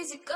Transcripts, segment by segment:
easy go.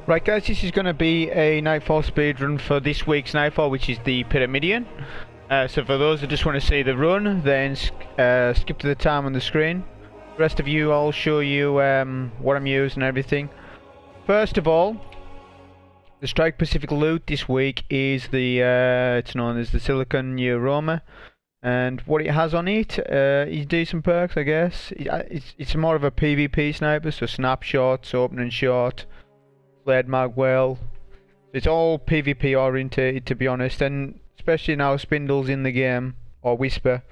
Right guys, this is going to be a Nightfall speedrun for this week's Nightfall, which is the Pyramidion. So for those that just want to see the run, then skip to the time on the screen. The rest of you, I'll show you what I'm using and everything. First of all, the Strike Pacific loot this week is the, it's known as the Silicon Aroma. And what it has on it is decent perks, I guess. It's more of a PvP sniper, so snapshots, opening shot, flared mag well. It's all PvP orientated, to be honest, and especially now Spindle's in the game, or Whisper,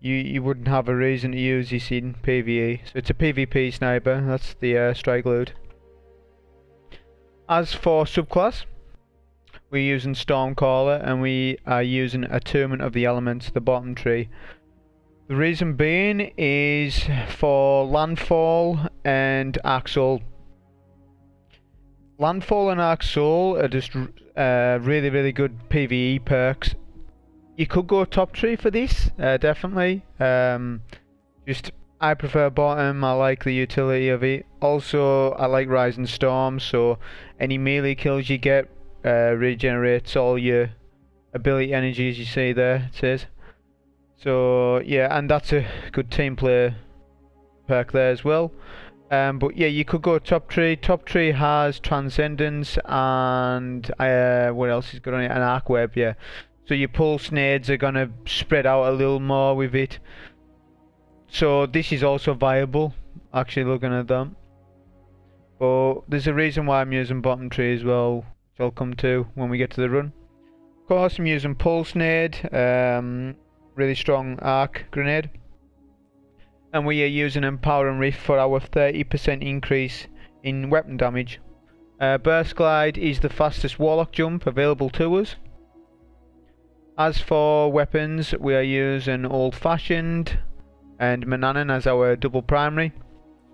you wouldn't have a reason to use this in PvE. So it's a PvP sniper. That's the strike loot. As for subclass, we're using Stormcaller, and we are using Attunement of the Elements, the bottom tree. The reason being is for Landfall and Axle. Landfall and Arc Soul are just really good PvE perks. You could go top tree for this, definitely. Just I prefer bottom. I like the utility of it. Also, I like Rising Storm, so any melee kills you get regenerates all your ability energy, as you see there. It says. So yeah, and that's a good team player perk there as well. But yeah, you could go top tree. Top tree has Transcendence and what else is good on it? An Arc Web, yeah. So your pulse nades are gonna spread out a little more with it. So this is also viable, actually looking at them. But there's a reason why I'm using bottom tree as well, which I'll come to when we get to the run. Of course, I'm using pulse nade, really strong arc grenade. And we are using Empower and Rift for our 30% increase in weapon damage. Burst Glide is the fastest warlock jump available to us. As for weapons, we are using Old Fashioned and Manannan as our double primary.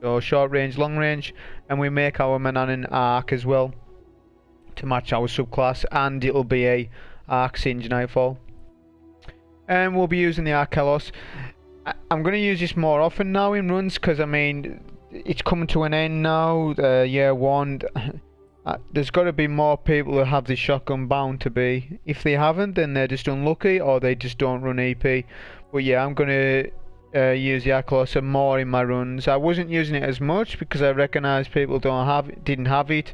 So short range, long range. And we make our Manannan arc as well to match our subclass. And it'll be a Arc Singe Nightfall. And we'll be using the Arkelos. I'm going to use this more often now in runs, because I mean it's coming to an end now, year one. There's got to be more people who have this shotgun, bound to be. If they haven't, then they're just unlucky, or they just don't run EP. But yeah, I'm going to use the Arkelos more in my runs. I wasn't using it as much because I recognise people didn't have it.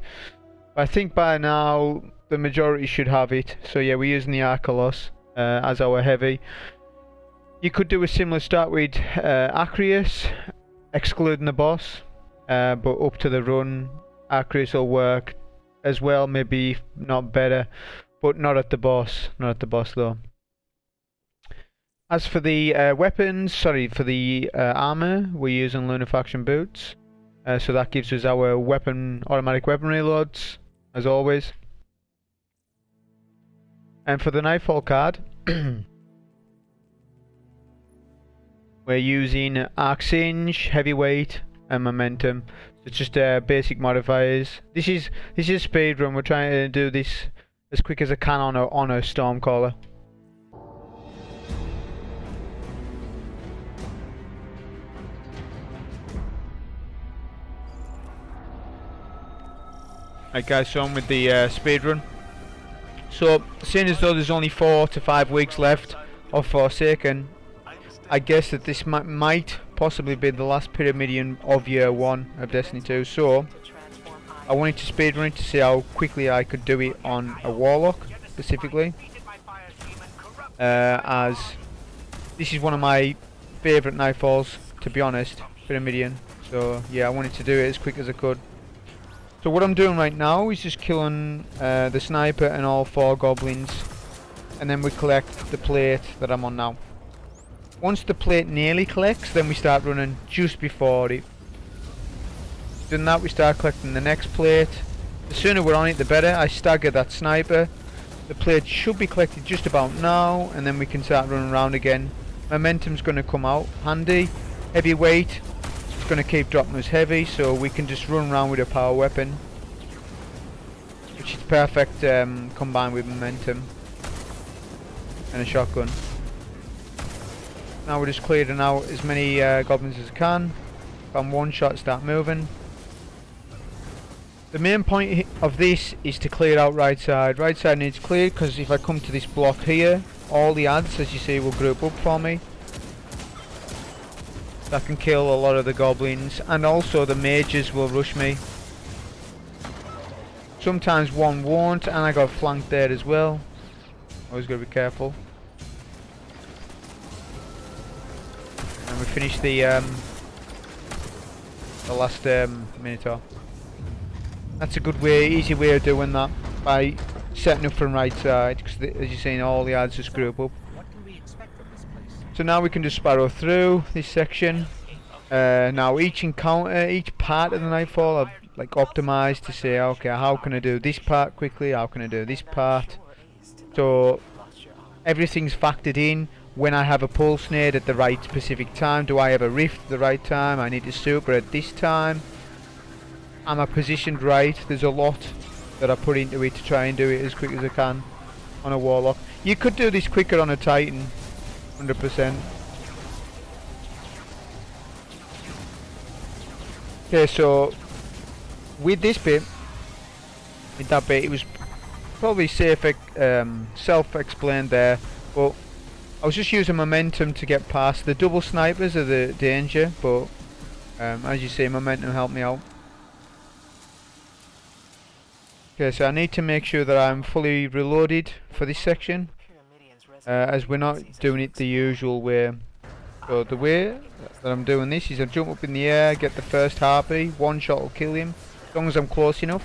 I think by now the majority should have it. So yeah, we're using the Arkelos as our heavy. You could do a similar start with Acreus, excluding the boss, but up to the run, Acreus will work as well, maybe not better, but not at the boss, though. As for the weapons, for the armor, we're using Lunafaction boots, so that gives us our automatic weapon reloads, as always. And for the Nightfall card, we're using Arc Singe, Heavyweight, and Momentum. So it's just basic modifiers. This is a speedrun. We're trying to do this as quick as I can on a Stormcaller. Right guys, so I'm with the speedrun. So seeing as though there's only 4 to 5 weeks left of Forsaken, I guess that this might possibly be the last Pyramidion of year 1 of Destiny 2, so I wanted to speedrun it to see how quickly I could do it on a warlock specifically, as this is one of my favourite Nightfalls, to be honest, Pyramidion. So yeah, I wanted to do it as quick as I could. So what I'm doing right now is just killing the sniper and all 4 goblins, and then we collect the plate that I'm on now. Once the plate nearly collects, then we start running just before it. Doing that, we start collecting the next plate. The sooner we're on it, the better. I stagger that sniper. The plate should be collected just about now, and then we can start running around again. Momentum's going to come out handy. Heavyweight, it's going to keep dropping us heavy, so we can just run around with a power weapon, which is perfect combined with momentum. and a shotgun. Now we're just clearing out as many goblins as I can. If I'm one shot, start moving. The main point of this is to clear out right side. Right side needs cleared because if I come to this block here, all the adds, as you see, will group up for me. That can kill a lot of the goblins, and also the mages will rush me. Sometimes one won't, and I got flanked there as well. Always got to be careful. And we finished the last Minotaur. That's a good way, easy way of doing that, by setting up from right side, because as you're seeing, all the adds just group up. So now we can just sparrow through this section. Now each encounter, each part of the Nightfall, I've like optimized to say, okay, how can I do this part quickly? How can I do this part? So everything's factored in. When I have a pulse nade at the right specific time, do I have a rift at the right time? I need a super at this time. Am I positioned right? There's a lot that I put into it to try and do it as quick as I can on a warlock. You could do this quicker on a titan, 100%. Okay, so with this bit, with that bit, it was probably safe, self-explained there, but I was just using momentum to get past. The double snipers are the danger, but as you see, momentum helped me out. Okay, so I need to make sure that I'm fully reloaded for this section, as we're not doing it the usual way. So the way that I'm doing this is I jump up in the air, get the first harpy, one shot will kill him, as long as I'm close enough.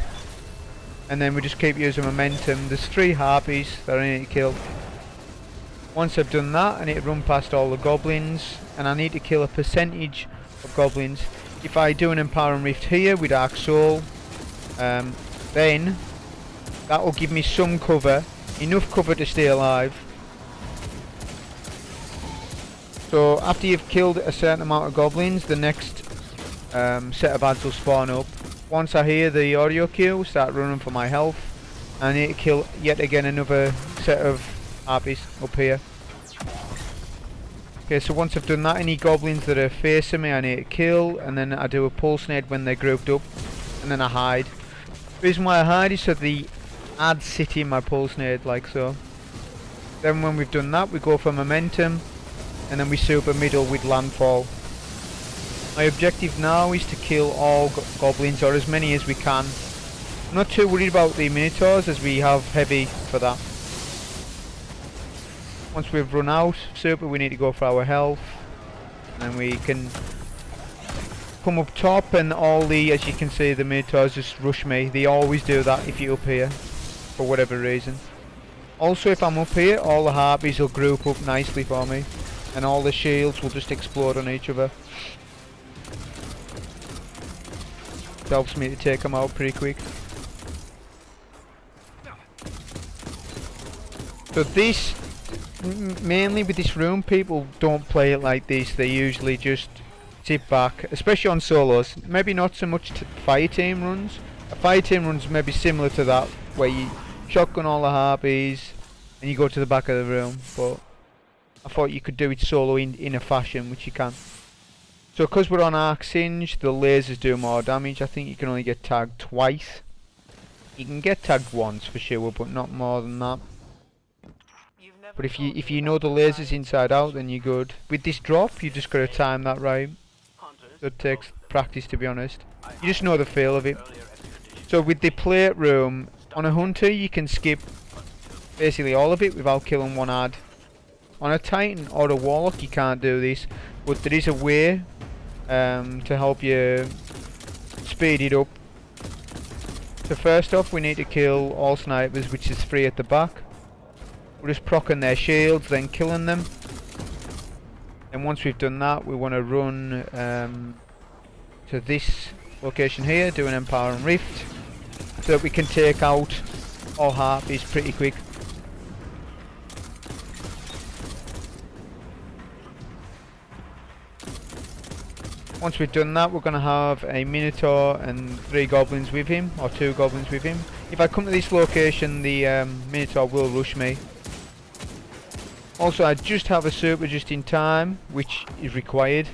And then we just keep using momentum. There's 3 harpies that I need to kill. Once I've done that, I need to run past all the goblins, and I need to kill a percentage of goblins. If I do an empowering rift here with Dark Soul, then that will give me some cover, enough cover to stay alive. So after you've killed a certain amount of goblins, the next set of adds will spawn up. Once I hear the audio cue, start running for my health. I need to kill yet again another set of harpies up here. Okay, so once I've done that, any goblins that are facing me I need to kill, and then I do a pulse nade when they're grouped up, and then I hide. The reason why I hide is so the adds sit in my pulse nade, like so. Then when we've done that, we go for momentum, and then we super middle with landfall. My objective now is to kill all goblins, or as many as we can. I'm not too worried about the minotaurs, as we have heavy for that. Once we've run out super, we need to go for our health, and then we can come up top, and all the, as you can see, the minotaurs just rush me. They always do that if you're up here, for whatever reason. Also, if I'm up here, all the harpies will group up nicely for me, and all the shields will just explode on each other. It helps me to take them out pretty quick. So this, mainly with this room, people don't play it like this. They usually just sit back, especially on solos. Maybe not so much fire team runs. A fire team run's maybe similar to that, where you shotgun all the harpies and you go to the back of the room, but I thought you could do it solo in a fashion, which you can. So because we're on Arc Singe, the lasers do more damage. I think you can only get tagged twice. You can get tagged once for sure, but not more than that. But if you know the lasers inside out, then you're good. With this drop, you just gotta time that right. So it takes practice, to be honest. You just know the feel of it. So with the plate room, on a hunter you can skip basically all of it without killing one ad. On a titan or a warlock you can't do this, but there is a way to help you speed it up. So first off, we need to kill all snipers, which is 3 at the back. We're just proccing their shields, then killing them. And once we've done that, we want to run to this location here, do an empowering rift, so that we can take out all harpies pretty quick. Once we've done that, we're going to have a minotaur and 3 goblins with him, or 2 goblins with him. If I come to this location, the minotaur will rush me. Also, I just have a super just in time, which is required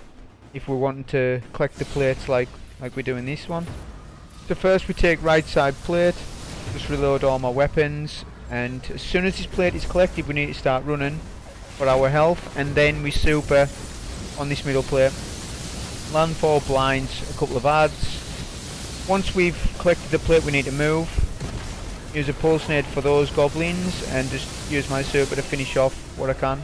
if we're wanting to collect the plates like we do in this one. So first we take right side plate, just reload all my weapons, and as soon as this plate is collected we need to start running for our health, and then we super on this middle plate. Landfall blinds a couple of adds. Once we've collected the plate we need to move. Use a pulse nade for those goblins and just use my super to finish off what I can.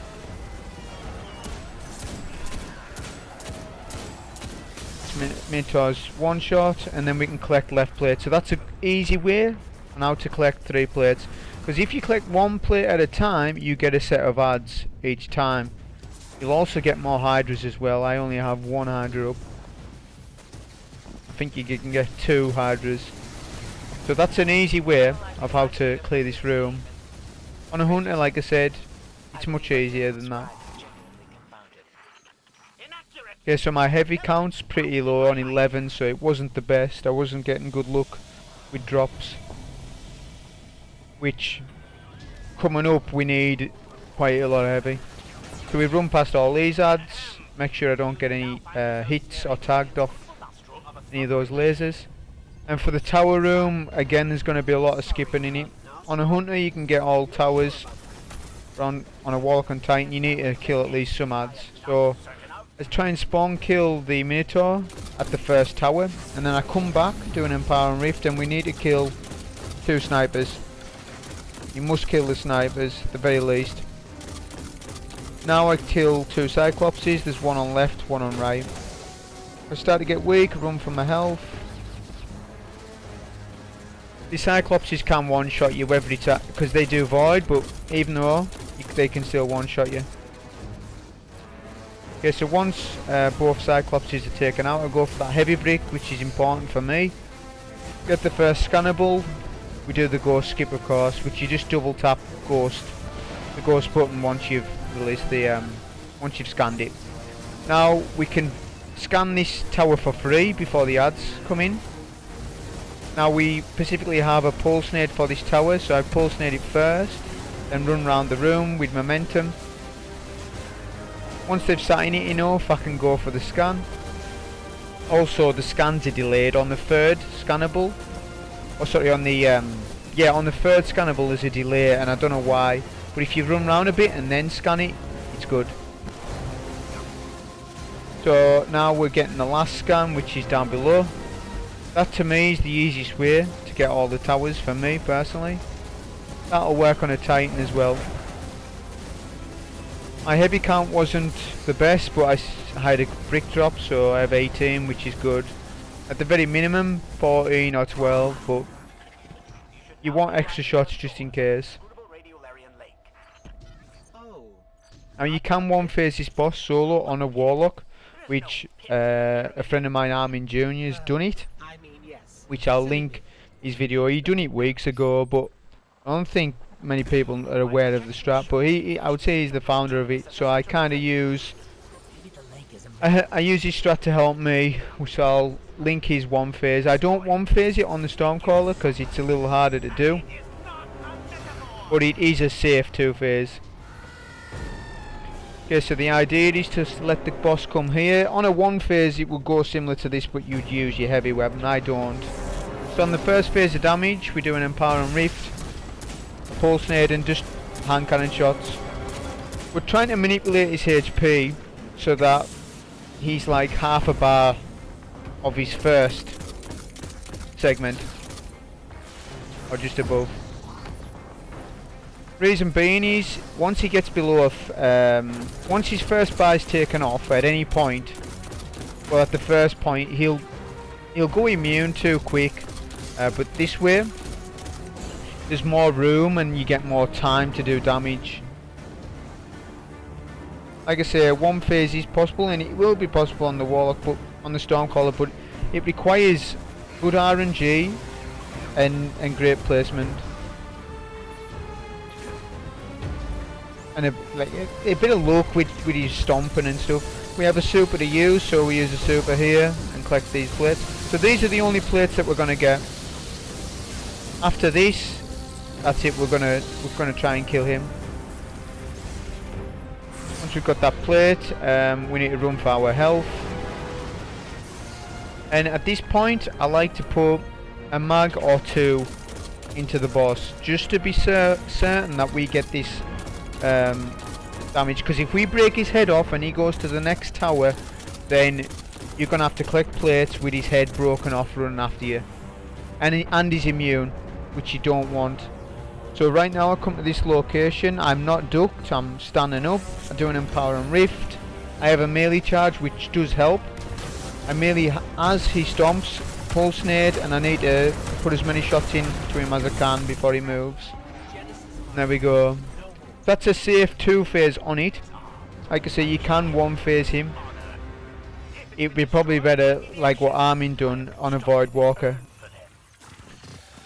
Minotaur's one shot, and then we can collect left plate. So that's an easy way on how to collect 3 plates. Because if you collect 1 plate at a time, you get a set of adds each time. You'll also get more hydras as well. I only have 1 hydra up. I think you can get 2 hydras. So that's an easy way of how to clear this room. On a hunter, like I said, it's much easier than that. Okay, so my heavy count's pretty low on 11, so it wasn't the best. I wasn't getting good luck with drops. Which, coming up, we need quite a lot of heavy. So we run past all these adds, make sure I don't get any hits or tagged off any of those lasers. And for the tower room, again there's going to be a lot of skipping in it. On a hunter you can get all towers. On a warlock and titan you need to kill at least some adds. So let's try and spawn kill the Minotaur at the first tower, and then I come back, do an empowering rift, and we need to kill 2 snipers. You must kill the snipers at the very least. Now I kill 2 cyclopses, there's one on left, one on right. If I start to get weak, run for my health. The cyclopses can one-shot you every time, because they do void, but even though, they can still one-shot you. Okay, so once both cyclopses are taken out, I go for that heavy brick, which is important for me. Get the first scannable, we do the ghost skip of course, which you just double tap ghost, the ghost button once you've released the, once you've scanned it. Now we can scan this tower for free before the ads come in. Now we specifically have a pulse nade for this tower, so I pulse nade it first, then run around the room with momentum. Once they've sat in it enough, I can go for the scan. Also the scans are delayed on the 3rd scannable. Oh sorry, on the yeah, on the 3rd scannable there's a delay, and I don't know why. But if you run around a bit and then scan it, it's good. So now we're getting the last scan, which is down below. That to me is the easiest way to get all the towers for me personally. That'll work on a Titan as well. My heavy count wasn't the best, but I had a brick drop, so I have 18, which is good. At the very minimum 14 or 12, but you want extra shots just in case. Now you can one phase this boss solo on a warlock, which a friend of mine, AminJrz, has done it. Which I'll link his video. He done it weeks ago, but I don't think many people are aware of the strat. But I would say he's the founder of it. So I kind of use, I use his strat to help me, which I'll link his one phase. I don't one phase it on the Stormcaller because it's a little harder to do, but it is a safe 2 phase. Okay, so the idea is to let the boss come here. On a 1 phase it would go similar to this, but you'd use your heavy weapon. I don't. So on the first phase of damage we do an empowering rift, pulse nade, and just hand cannon shots. We're trying to manipulate his HP so that he's like half a bar of his first segment, or just above. Reason being is, once he gets below, once his first bar is taken off at any point, well at the first point, he'll go immune too quick, but this way, there's more room and you get more time to do damage. Like I say, 1 phase is possible, and it will be possible on the Warlock, but on the Stormcaller, but it requires good RNG and great placement. And a bit of luck with his stomping and stuff. We have a super to use, so we use a super here and collect these plates. So these are the only plates that we're gonna get. After this, that's it. We're gonna try and kill him. we've got that plate, we need to run for our health. And at this point, I like to put a mag or two into the boss, just to be certain that we get this damage. Because if we break his head off and he goes to the next tower, then you're going to have to collect plates with his head broken off running after you. And he's immune, which you don't want. So right now I come to this location, I'm not ducked, I'm standing up, I do an Empower and Rift. I have a melee charge which does help. I melee as he stomps, pulse nade, and I need to put as many shots in to him as I can before he moves. There we go. That's a safe 2 phase on it. Like I say, you can 1 phase him. It'd be probably better like what Armin done on a Void Walker.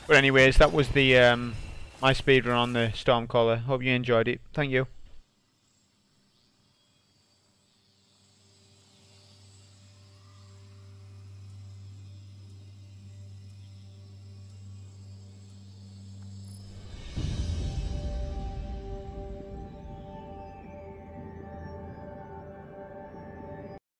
But anyways, that was the my speedrun on the Stormcaller. Hope you enjoyed it. Thank you.